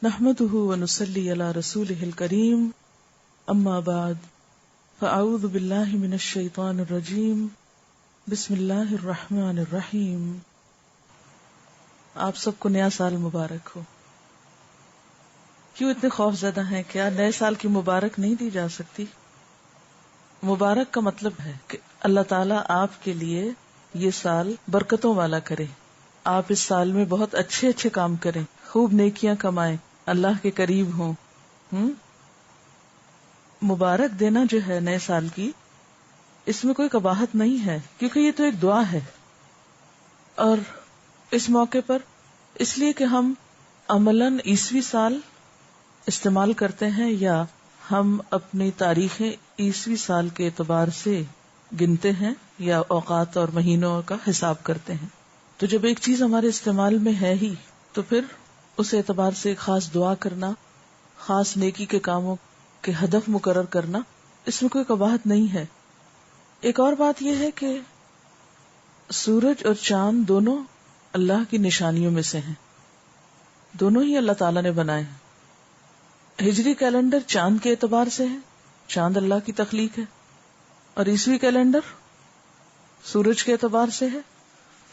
نحمده ونصلي على رسوله الكريم اما بعد فاعوذ بالله من الشيطان الرجيم بسم اللہ الرحمن الرحیم. آپ سب کو نیا سال مبارک ہو. کیوں اتنے خوف زدہ ہیں؟ کیا نئے سال کی مبارک نہیں دی جا سکتی؟ مبارک کا مطلب ہے کہ اللہ تعالیٰ آپ کے لیے یہ سال برکتوں والا کرے، آپ اس سال میں بہت اچھے اچھے کام کریں، خوب نیکیاں کمائیں، اللہ کے قریب ہوں. مبارک دینا جو ہے نئے سال کی، اس میں کوئی قباحت نہیں ہے، کیونکہ یہ تو ایک دعا ہے. اور اس موقع پر اس لیے کہ ہم عملاً عیسوی سال استعمال کرتے ہیں یا ہم اپنی تاریخیں عیسوی سال کے اعتبار سے گنتے ہیں یا اوقات اور مہینوں کا حساب کرتے ہیں. تو جب ایک چیز ہمارے استعمال میں ہے ہی تو پھر اس اعتبار سے ایک خاص دعا کرنا، خاص نیکی کے کاموں کے ہدف مقرر کرنا، اس میں کوئی قباحت نہیں ہے. ایک اور بات یہ ہے کہ سورج اور چاند دونوں اللہ کی نشانیوں میں سے ہیں، دونوں ہی اللہ تعالیٰ نے بنائے ہیں. ہجری کیلنڈر چاند کے اعتبار سے ہے، چاند اللہ کی تخلیق ہے، اور عیسوی کیلنڈر سورج کے اعتبار سے ہے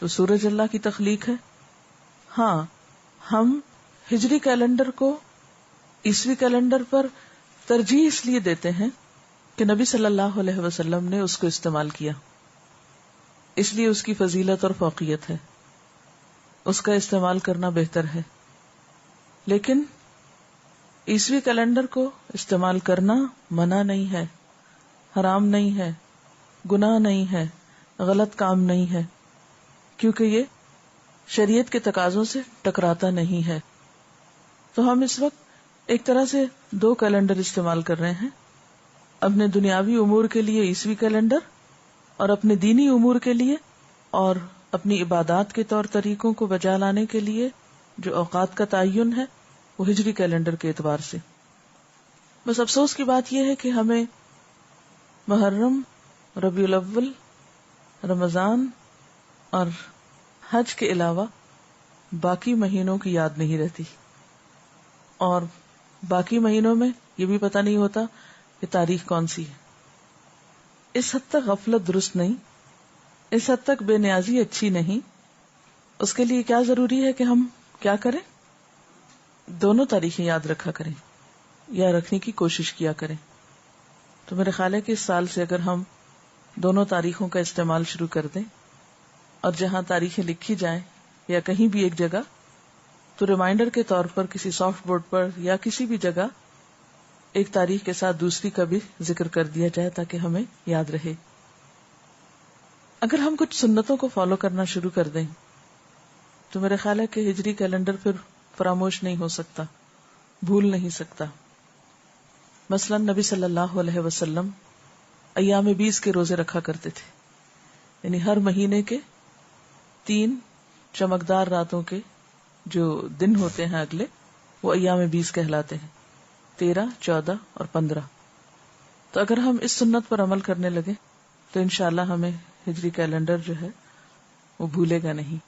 تو سورج اللہ کی تخلیق ہے. ہاں، ہم ہجری کیلنڈر کو عیسوی کیلنڈر پر ترجیح اس لیے دیتے ہیں کہ نبی صلی اللہ علیہ وسلم نے اس کو استعمال کیا، اس لیے اس کی فضیلت اور فوقیت ہے، اس کا استعمال کرنا بہتر ہے. لیکن عیسوی کیلنڈر کو استعمال کرنا منع نہیں ہے، حرام نہیں ہے، گناہ نہیں ہے، غلط کام نہیں ہے، کیونکہ یہ شریعت کے تقاضوں سے ٹکراتا نہیں ہے. تو ہم اس وقت ایک طرح سے دو کیلنڈر استعمال کر رہے ہیں، اپنے دنیاوی امور کے لیے عیسوی کیلنڈر اور اپنے دینی امور کے لیے اور اپنی عبادات کے طور طریقوں کو بجا لانے کے لیے جو اوقات کا تعین ہے وہ ہجری کیلنڈر کے اعتبار سے. بس افسوس کی بات یہ ہے کہ ہمیں محرم، ربیع الاول، رمضان اور حج کے علاوہ باقی مہینوں کی یاد نہیں رہتی، اور باقی مہینوں میں یہ بھی پتہ نہیں ہوتا کہ تاریخ کون سی ہے. اس حد تک غفلت درست نہیں، اس حد تک بے نیازی اچھی نہیں. اس کے لیے کیا ضروری ہے کہ ہم کیا کریں؟ دونوں تاریخیں یاد رکھا کریں یا رکھنے کی کوشش کیا کریں. تو میرے خیال ہے کہ اس سال سے اگر ہم دونوں تاریخوں کا استعمال شروع کر دیں اور جہاں تاریخیں لکھی جائیں یا کہیں بھی ایک جگہ تو ریمائنڈر کے طور پر کسی سافٹ بورڈ پر یا کسی بھی جگہ ایک تاریخ کے ساتھ دوسری کا بھی ذکر کر دیا جائے تاکہ ہمیں یاد رہے. اگر ہم کچھ سنتوں کو فالو کرنا شروع کر دیں تو میرے خیال ہے کہ ہجری کیلنڈر پھر فراموش نہیں ہو سکتا، بھول نہیں سکتا. مثلا نبی صلی اللہ علیہ وسلم ایام 20 کے روزے رکھا کرتے تھے، یعنی ہر مہینے کے 3 چمکدار راتوں کے جو دن ہوتے ہیں اگلے، وہ ایام 20 کہلاتے ہیں، 13، 14 اور 15. تو اگر ہم اس سنت پر عمل کرنے لگے تو انشاءاللہ ہمیں ہجری کیلنڈر جو ہے وہ بھولے گا نہیں.